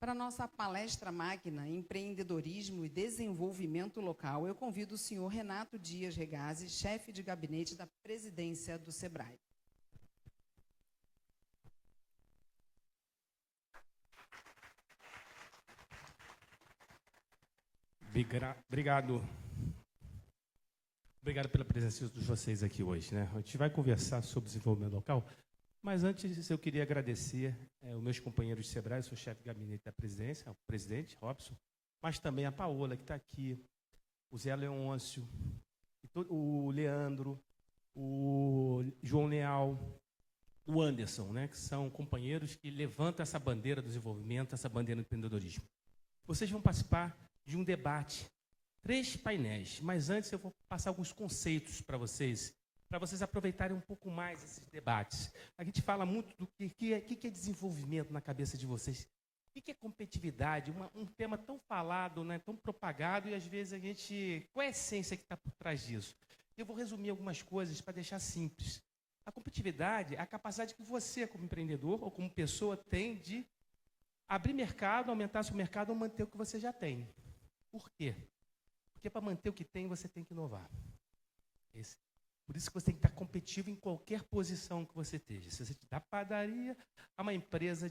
Para a nossa palestra magna, Empreendedorismo e Desenvolvimento Local, eu convido o senhor Renato Dias Regazzi, chefe de gabinete da presidência do SEBRAE. Obrigado. Obrigado pela presença de vocês aqui hoje, né? A gente vai conversar sobre desenvolvimento local, mas antes eu queria agradecer os meus companheiros de SEBRAE, eu sou chefe de gabinete da presidência, o presidente Robson, mas também a Paola, que está aqui, o Zé Leôncio, o Leandro, o João Leal, o Anderson, né? Que são companheiros que levantam essa bandeira do desenvolvimento, essa bandeira do empreendedorismo. Vocês vão participar de um debate, 3 painéis, mas antes eu vou passar alguns conceitos para vocês aproveitarem um pouco mais esses debates. A gente fala muito do que é desenvolvimento na cabeça de vocês, o que é competitividade, um tema tão falado, né, tão propagado, e às vezes a gente... Qual é a essência que está por trás disso? Eu vou resumir algumas coisas para deixar simples. A competitividade é a capacidade que você, como empreendedor ou como pessoa, tem de abrir mercado, aumentar seu mercado ou manter o que você já tem. Por quê? Porque para manter o que tem, você tem que inovar. Por isso que você tem que estar competitivo em qualquer posição que você esteja. Se você da padaria a uma empresa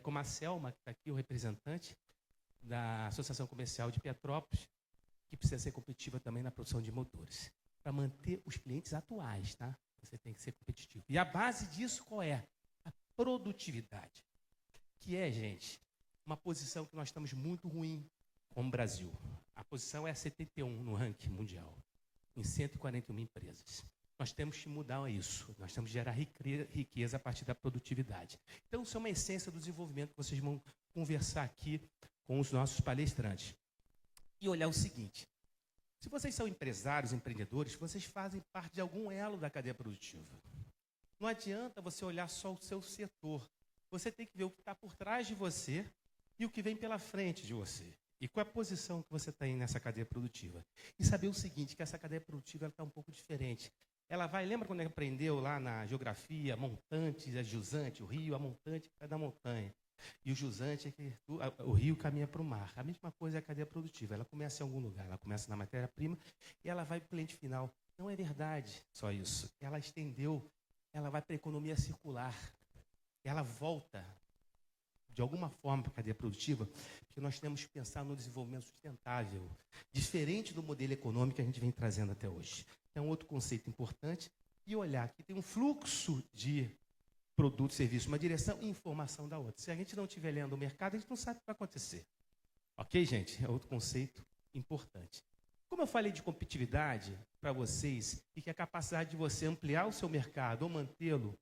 como a Selma, que está aqui, o representante da Associação Comercial de Petrópolis, que precisa ser competitiva também na produção de motores. Para manter os clientes atuais, tá? Você tem que ser competitivo. E a base disso qual é? A produtividade. Que é, gente, uma posição que nós estamos muito ruim como Brasil. A posição é 71 no ranking mundial, em 141 empresas. Nós temos que mudar isso. Nós temos que gerar riqueza a partir da produtividade. Então, isso é uma essência do desenvolvimento que vocês vão conversar aqui com os nossos palestrantes. E olhar o seguinte, se vocês são empresários, empreendedores, vocês fazem parte de algum elo da cadeia produtiva. Não adianta você olhar só o seu setor. Você tem que ver o que está por trás de você e o que vem pela frente de você. E qual é a posição que você tem nessa cadeia produtiva. E saber o seguinte, que essa cadeia produtiva está um pouco diferente. Ela vai, lembra quando aprendeu lá na geografia, montantes, a jusante, o rio, a montante é da montanha. E o jusante é que o rio caminha para o mar. A mesma coisa é a cadeia produtiva. Ela começa em algum lugar, ela começa na matéria-prima e ela vai para o cliente final. Não é verdade só isso. Ela estendeu, ela vai para a economia circular. Ela volta, de alguma forma, para a cadeia produtiva, porque nós temos que pensar no desenvolvimento sustentável, diferente do modelo econômico que a gente vem trazendo até hoje. É um outro conceito importante. E olhar que tem um fluxo de produto, serviço, uma direção e informação da outra. Se a gente não estiver lendo o mercado, a gente não sabe o que vai acontecer. Ok, gente? É outro conceito importante. Como eu falei de competitividade para vocês, e que é a capacidade de você ampliar o seu mercado ou mantê-lo, o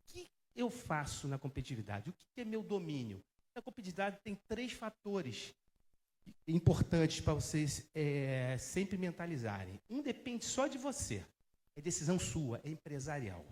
que eu faço na competitividade? O que é meu domínio? A competitividade tem 3 fatores importantes para vocês sempre mentalizarem. Um depende só de você. É decisão sua, é empresarial.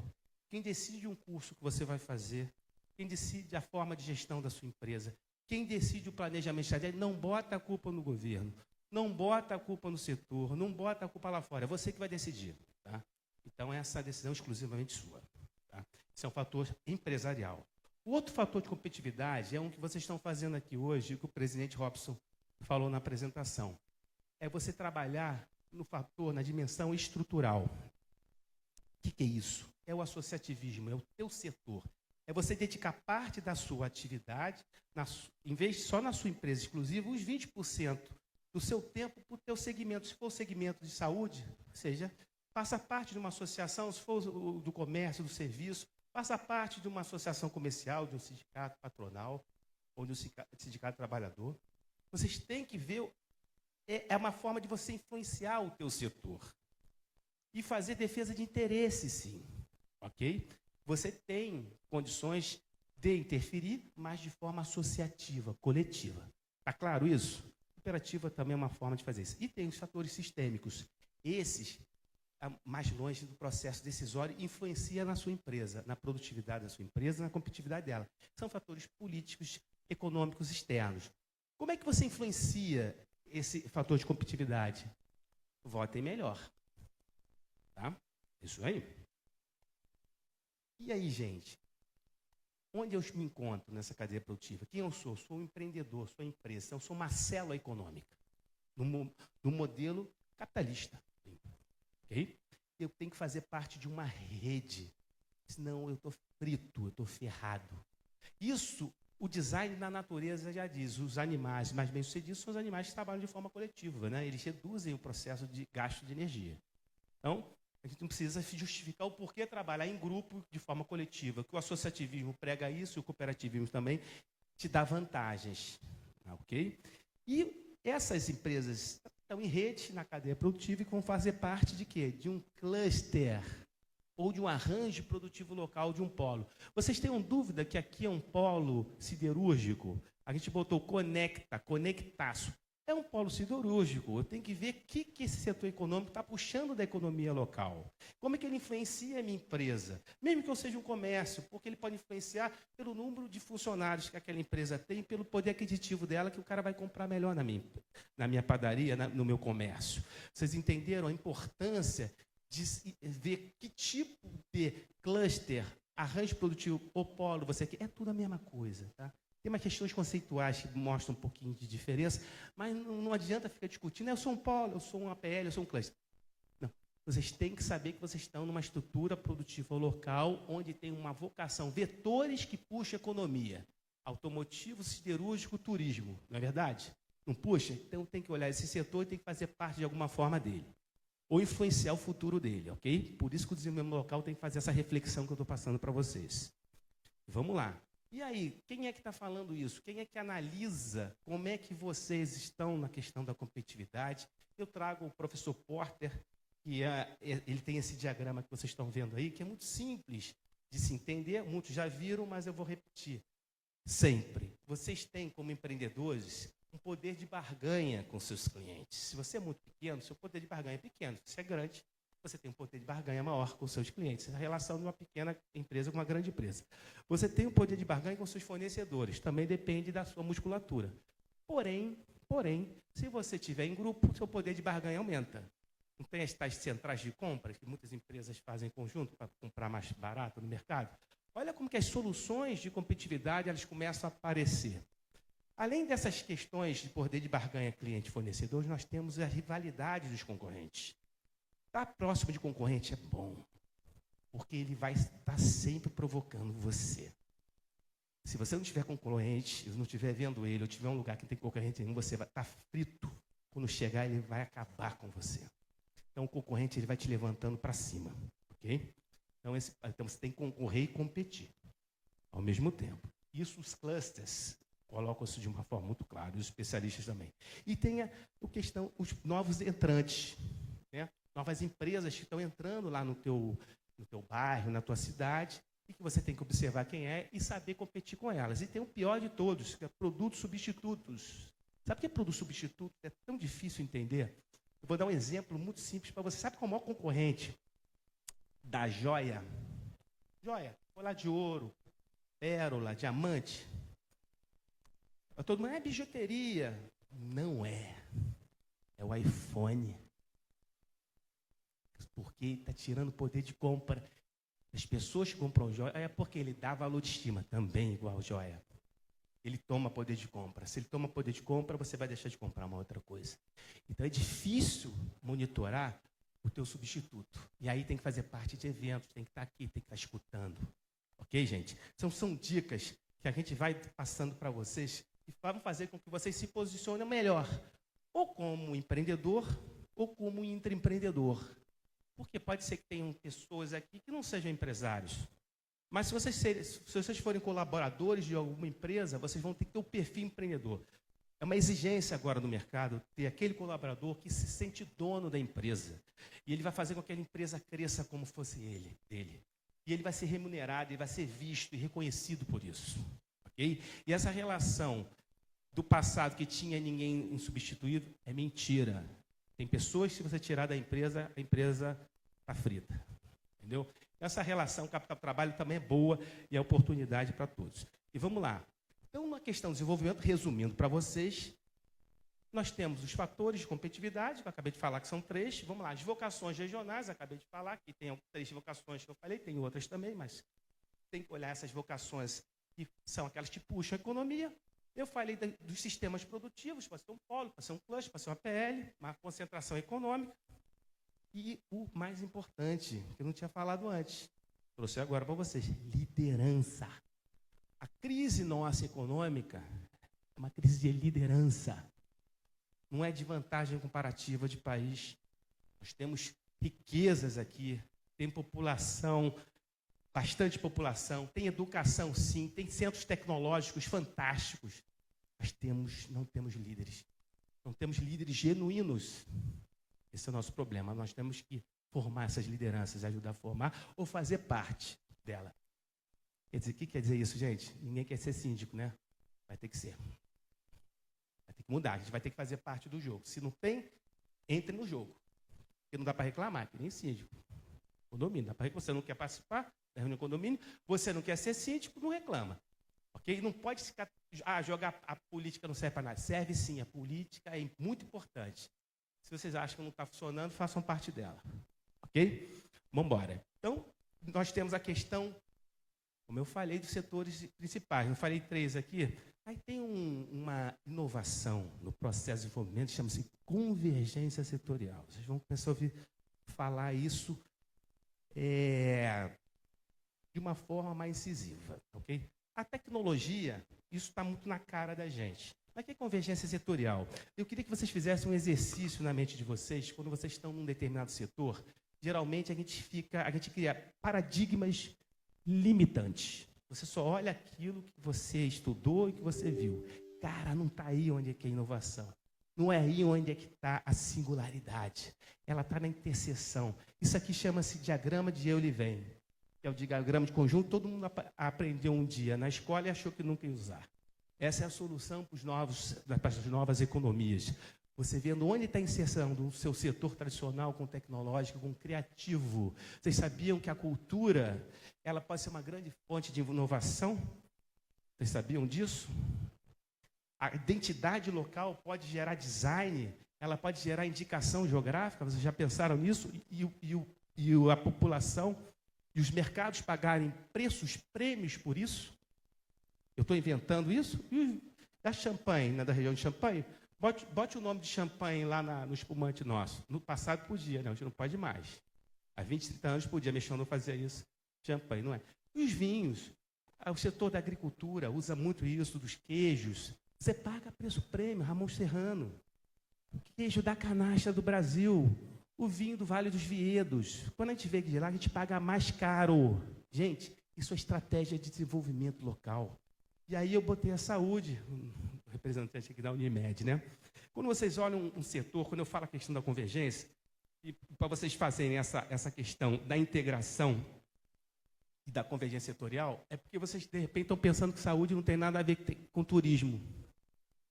Quem decide um curso que você vai fazer, quem decide a forma de gestão da sua empresa, quem decide o planejamento estratégico, não bota a culpa no governo, não bota a culpa no setor, não bota a culpa lá fora. É você que vai decidir. Tá? Então, essa decisão é exclusivamente sua. Tá? Esse é um fator empresarial. O outro fator de competitividade é um que vocês estão fazendo aqui hoje, que o presidente Robson falou na apresentação. É você trabalhar no fator, na dimensão estrutural. O que é isso? É o associativismo, é o teu setor. É você dedicar parte da sua atividade, em vez de só na sua empresa exclusiva, os 20% do seu tempo para o teu segmento. Se for o segmento de saúde, ou seja, faça parte de uma associação, se for do comércio, do serviço, faça parte de uma associação comercial, de um sindicato patronal ou de um sindicato trabalhador. Vocês têm que ver, é uma forma de você influenciar o teu setor. E fazer defesa de interesse, sim. Ok? Você tem condições de interferir, mas de forma associativa, coletiva. Está claro isso? Cooperativa também é uma forma de fazer isso. E tem os fatores sistêmicos. Esses, mais longe do processo decisório, influenciam na sua empresa, na produtividade da sua empresa, na competitividade dela. São fatores políticos, econômicos, externos. Como é que você influencia esse fator de competitividade? Votem melhor. Tá? Isso aí. E aí, gente? onde eu me encontro nessa cadeia produtiva? Quem eu sou? Sou um empreendedor, sou empresa, eu sou uma célula econômica, no modelo capitalista. Okay? Eu tenho que fazer parte de uma rede, senão eu estou frito, eu estou ferrado. Isso, o design da natureza já diz, os animais mais bem-sucedidos são os animais que trabalham de forma coletiva, né? Eles reduzem o processo de gasto de energia. Então, a gente não precisa justificar o porquê trabalhar em grupo de forma coletiva, que o associativismo prega isso e o cooperativismo também te dá vantagens. Ok? E essas empresas estão em rede na cadeia produtiva e vão fazer parte de quê? De um cluster ou de um arranjo produtivo local de um polo. Vocês têm dúvida que aqui é um polo siderúrgico? A gente botou conectaço. É um polo siderúrgico. Eu tenho que ver o que esse setor econômico está puxando da economia local. Como é que ele influencia a minha empresa? Mesmo que eu seja um comércio, porque ele pode influenciar pelo número de funcionários que aquela empresa tem, pelo poder aquisitivo dela, que o cara vai comprar melhor na minha padaria, no meu comércio. Vocês entenderam a importância de ver que tipo de cluster, arranjo produtivo ou polo você quer? É tudo a mesma coisa, tá? Tem umas questões conceituais que mostram um pouquinho de diferença, mas não adianta ficar discutindo, eu sou um polo, eu sou um APL, eu sou um cluster. Não, vocês têm que saber que vocês estão numa estrutura produtiva local, onde tem uma vocação, vetores que puxam a economia. Automotivo, siderúrgico, turismo, não é verdade? Não puxa? Então tem que olhar esse setor e tem que fazer parte de alguma forma dele. Ou influenciar o futuro dele, ok? Por isso que o desenvolvimento local tem que fazer essa reflexão que eu estou passando para vocês. Vamos lá. E aí, quem é que está falando isso? Quem é que analisa como é que vocês estão na questão da competitividade? Eu trago o professor Porter, que ele tem esse diagrama que vocês estão vendo aí, que é muito simples de se entender, muitos já viram, mas eu vou repetir. Sempre, vocês têm como empreendedores um poder de barganha com seus clientes. Se você é muito pequeno, seu poder de barganha é pequeno. Se você é grande, você tem um poder de barganha maior com seus clientes. A relação de uma pequena empresa com uma grande empresa. Você tem um poder de barganha com seus fornecedores. Também depende da sua musculatura. Porém, se você estiver em grupo, seu poder de barganha aumenta. Não tem as tais centrais de compras que muitas empresas fazem em conjunto para comprar mais barato no mercado? Olha como que as soluções de competitividade elas começam a aparecer. Além dessas questões de poder de barganha cliente-fornecedor, nós temos a rivalidade dos concorrentes. Estar próximo de concorrente é bom, porque ele vai estar sempre provocando você. Se você não tiver concorrente, não estiver vendo ele, ou tiver um lugar que não tem concorrente nenhum, você vai estar frito. Quando chegar, ele vai acabar com você. Então, o concorrente ele vai te levantando para cima. Ok? Então, você tem que concorrer e competir ao mesmo tempo. Isso, os clusters colocam isso de uma forma muito clara, os especialistas também. E tem a questão, os novos entrantes, né? Novas empresas que estão entrando lá no teu bairro, na tua cidade, e que você tem que observar quem é e saber competir com elas. E tem o pior de todos, que é produtos substitutos. Sabe o que é produto substituto? É tão difícil entender. Eu vou dar um exemplo muito simples para você. Sabe qual é o maior concorrente da joia? Joia, colar de ouro, pérola, diamante. Todo mundo é bijuteria. Não é. É o iPhone. Porque está tirando o poder de compra. As pessoas que compram joia é porque ele dá valor de estima, também igual joia. Ele toma poder de compra. Se ele toma poder de compra, você vai deixar de comprar uma outra coisa. Então é difícil monitorar o teu substituto. E aí tem que fazer parte de eventos, tem que estar aqui, tem que estar escutando. Ok, gente? São dicas que a gente vai passando para vocês e vão fazer com que vocês se posicionem melhor. Ou como empreendedor, ou como intraempreendedor. Porque pode ser que tenham pessoas aqui que não sejam empresários. Mas se vocês forem colaboradores de alguma empresa, vocês vão ter que ter o perfil empreendedor. É uma exigência agora no mercado ter aquele colaborador que se sente dono da empresa. E ele vai fazer com que a empresa cresça como fosse dele. E ele vai ser remunerado, ele vai ser visto e reconhecido por isso. Okay? E essa relação do passado que tinha ninguém insubstituível é mentira. Tem pessoas que se você tirar da empresa, a empresa está frita. Entendeu? Essa relação capital-trabalho também é boa e é oportunidade para todos. E vamos lá. Então, na questão do desenvolvimento, resumindo para vocês, nós temos os fatores de competitividade, que eu acabei de falar que são 3. Vamos lá, as vocações regionais, acabei de falar que tem 3 vocações que eu falei, tem outras também, mas tem que olhar essas vocações que são aquelas que puxam a economia. Eu falei dos sistemas produtivos, para ser um polo, para ser um cluster, para ser uma PL, uma concentração econômica. E o mais importante, que eu não tinha falado antes, trouxe agora para vocês, liderança. A crise nossa econômica é uma crise de liderança. Não é de vantagem comparativa de país. Nós temos riquezas aqui, tem população, bastante população, tem educação sim, tem centros tecnológicos fantásticos, mas não temos líderes. Não temos líderes genuínos. Esse é o nosso problema. Nós temos que formar essas lideranças, ajudar a formar ou fazer parte dela. Quer dizer, o que quer dizer isso, gente? Ninguém quer ser síndico, né? Vai ter que ser. Vai ter que mudar, a gente vai ter que fazer parte do jogo. Se não tem, entre no jogo. Porque não dá para reclamar, que nem síndico. Condomínio, dá para reclamar. Você não quer participar da reunião de condomínio, você não quer ser síndico, não reclama. Ok? Não pode ficar, jogar a política não serve para nada. Serve sim, a política é muito importante. Se vocês acham que não está funcionando, façam parte dela. Ok? Vamos embora. Então, nós temos a questão, como eu falei, dos setores principais. Não falei 3 aqui. Aí tem uma inovação no processo de desenvolvimento, chama-se convergência setorial. Vocês vão começar a ouvir falar isso de uma forma mais incisiva. Ok? A tecnologia, isso está muito na cara da gente. Mas o que é convergência setorial? Eu queria que vocês fizessem um exercício na mente de vocês, quando vocês estão num determinado setor, geralmente a gente cria paradigmas limitantes. Você só olha aquilo que você estudou e que você viu. Cara, não está aí onde é que é a inovação. Não é aí onde é que está a singularidade. Ela está na interseção. Isso aqui chama-se diagrama de Euler-Venn, que é o diagrama de conjunto. Todo mundo aprendeu um dia na escola e achou que nunca ia usar. Essa é a solução para as novas economias. Você vendo onde está a inserção do seu setor tradicional com tecnológico, com criativo. Vocês sabiam que a cultura ela pode ser uma grande fonte de inovação? Vocês sabiam disso? A identidade local pode gerar design, ela pode gerar indicação geográfica. Vocês já pensaram nisso? E a população e os mercados pagarem prêmios por isso? Eu estou inventando isso? E da Champagne, da região de Champagne, bote o nome de Champagne lá no espumante nosso. No passado podia, né? A gente não pode mais. Há 20, 30 anos podia, Mexão não fazia isso. Champagne, não é? E os vinhos? O setor da agricultura usa muito isso, dos queijos. Você paga preço prêmio, Ramon Serrano. O queijo da canastra do Brasil. O vinho do Vale dos Viedos. Quando a gente vê de lá, a gente paga mais caro. Gente, isso é estratégia de desenvolvimento local. E aí eu botei a saúde, o representante aqui da Unimed, né? Quando vocês olham um setor, quando eu falo a questão da convergência, e para vocês fazerem essa questão da integração e da convergência setorial, é porque vocês, de repente, estão pensando que saúde não tem nada a ver com turismo.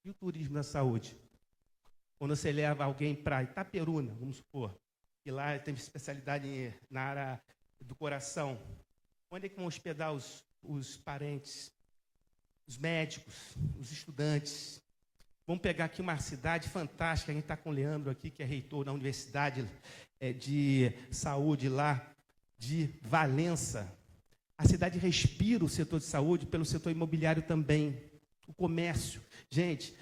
E o turismo da saúde? Quando você leva alguém para Itaperuna, vamos supor, e lá tem especialidade na área do coração, onde é que vão hospedar os parentes? Os médicos, os estudantes. Vamos pegar aqui uma cidade fantástica, a gente está com o Leandro aqui, que é reitor da Universidade de Saúde lá de Valença. A cidade respira o setor de saúde pelo setor imobiliário também, o comércio. Gente,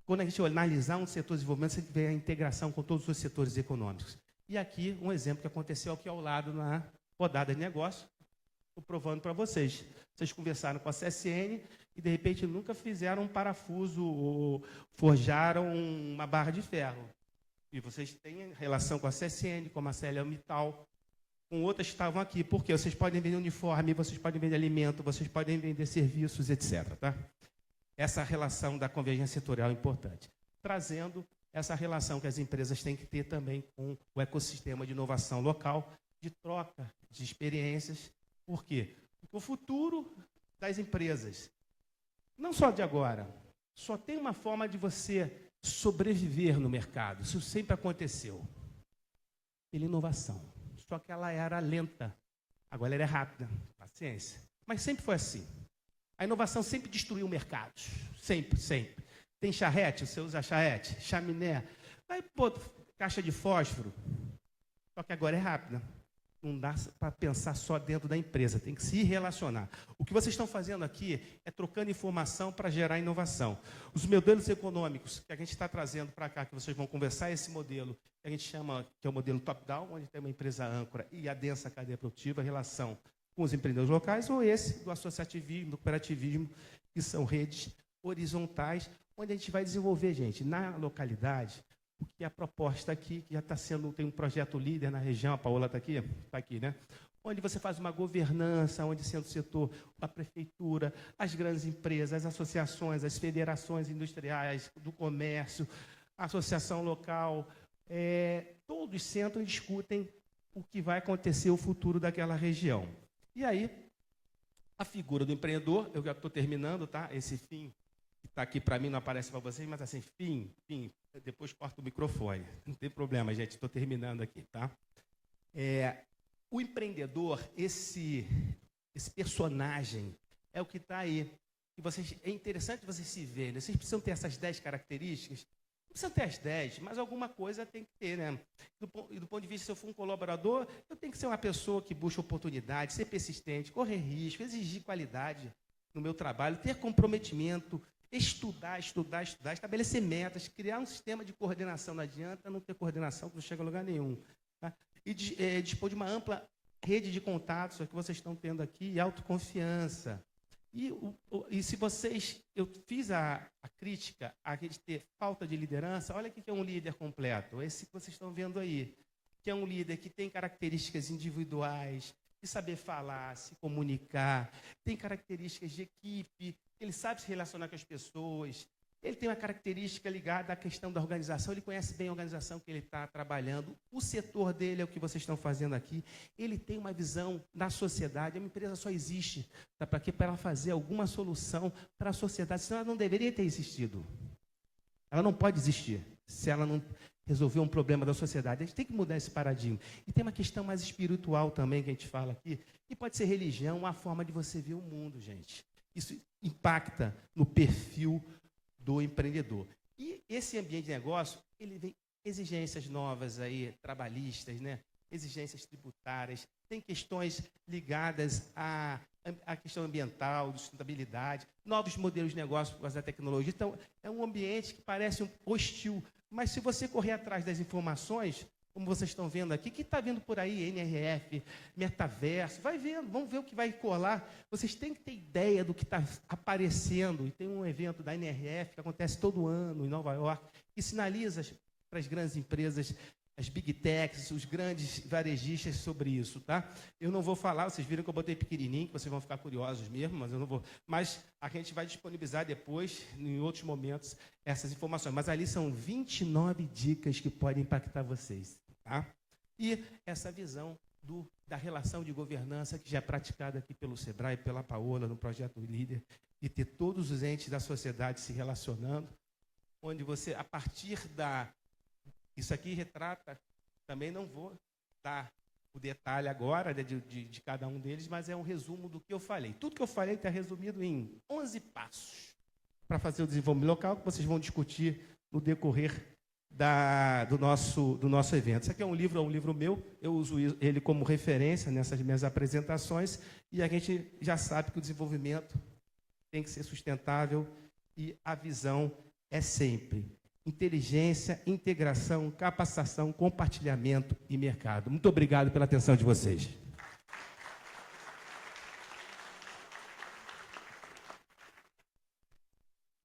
quando a gente analisar um setor de desenvolvimento, você vê a integração com todos os setores econômicos. E aqui um exemplo que aconteceu aqui ao lado na rodada de negócio, estou provando para vocês. Vocês conversaram com a CSN e, de repente, nunca fizeram um parafuso ou forjaram uma barra de ferro. E vocês têm relação com a CSN, com a ArcelorMittal, com outras que estavam aqui. Por quê? Vocês podem vender uniforme, vocês podem vender alimento, vocês podem vender serviços, etc. Tá? Essa relação da convergência setorial é importante. Trazendo essa relação que as empresas têm que ter também com o ecossistema de inovação local, de troca de experiências. Por quê? Porque o futuro das empresas, não só de agora, só tem uma forma de você sobreviver no mercado. Isso sempre aconteceu. Pela inovação. Só que ela era lenta. Agora ela é rápida. Paciência. Mas sempre foi assim. A inovação sempre destruiu mercados. Sempre, sempre. Tem charrete, você usa charrete, chaminé. Vai pôr caixa de fósforo. Só que agora é rápida. não dá para pensar só dentro da empresa, tem que se relacionar. O que vocês estão fazendo aqui é trocando informação para gerar inovação. Os modelos econômicos que a gente está trazendo para cá, que vocês vão conversar, esse modelo que a gente chama, que é o modelo top-down, onde tem uma empresa âncora e a densa cadeia produtiva, a relação com os empreendedores locais, ou esse do associativismo, do cooperativismo, que são redes horizontais, onde a gente vai desenvolver, gente, na localidade, o que é a proposta aqui, que já está sendo, tem um projeto líder na região, a Paola está aqui, né? Onde você faz uma governança, onde sendo o setor, a prefeitura, as grandes empresas, as associações, as federações industriais, do comércio, a associação local, todos sentam e discutem o que vai acontecer, o futuro daquela região. E aí, a figura do empreendedor, eu já estou terminando, tá? Esse fim que está aqui para mim, não aparece para vocês, mas assim, fim, depois corta o microfone. Não tem problema, gente, estou terminando aqui, tá? O empreendedor, esse personagem, é o que está aí. E é interessante vocês se verem, né? Vocês precisam ter essas 10 características. Não precisam ter as 10, mas alguma coisa tem que ter, né? Do ponto de vista, se eu for um colaborador, eu tenho que ser uma pessoa que busca oportunidade, ser persistente, correr risco, exigir qualidade no meu trabalho, ter comprometimento, estudar, estabelecer metas, criar um sistema de coordenação. Não adianta não ter coordenação, que não chega a lugar nenhum. Tá? E dispor de uma ampla rede de contatos, que vocês estão tendo aqui, e autoconfiança. E se eu fiz a crítica a gente ter falta de liderança, olha o que é um líder completo, esse que vocês estão vendo aí, que é um líder que tem características individuais, de saber falar, se comunicar, tem características de equipe, ele sabe se relacionar com as pessoas, ele tem uma característica ligada à questão da organização, ele conhece bem a organização que ele está trabalhando, o setor dele é o que vocês estão fazendo aqui, ele tem uma visão da sociedade, a empresa só existe para ela fazer alguma solução para a sociedade, senão ela não deveria ter existido. Ela não pode existir se ela não resolver um problema da sociedade. A gente tem que mudar esse paradigma. E tem uma questão mais espiritual também que a gente fala aqui, que pode ser religião, uma forma de você ver o mundo, gente. Isso impacta no perfil do empreendedor. E esse ambiente de negócio, ele vem exigências novas aí, trabalhistas, né? Exigências tributárias, tem questões ligadas à questão ambiental, de sustentabilidade, novos modelos de negócio por causa da tecnologia. Então, é um ambiente que parece hostil, mas se você correr atrás das informações, como vocês estão vendo aqui, que está vindo por aí, NRF, metaverso, vai vendo, vamos ver o que vai colar. Vocês têm que ter ideia do que está aparecendo. E tem um evento da NRF que acontece todo ano em Nova York, que sinaliza para as grandes empresas, as big techs, os grandes varejistas sobre isso, tá? Eu não vou falar, vocês viram que eu botei pequenininho, que vocês vão ficar curiosos mesmo, mas eu não vou. Mas a gente vai disponibilizar depois, em outros momentos, essas informações. Mas ali são 29 dicas que podem impactar vocês, tá? E essa visão da relação de governança que já é praticada aqui pelo Sebrae, pela Paola, no Projeto Líder, e ter todos os entes da sociedade se relacionando, onde você, a partir isso aqui retrata, também não vou dar o detalhe agora de cada um deles, mas é um resumo do que eu falei. Tudo que eu falei está resumido em 11 passos para fazer o desenvolvimento local, que vocês vão discutir no decorrer do nosso evento. Isso aqui é um livro meu, eu uso ele como referência nessas minhas apresentações, e a gente já sabe que o desenvolvimento tem que ser sustentável e a visão é sempre inteligência, integração, capacitação, compartilhamento e mercado. Muito obrigado pela atenção de vocês.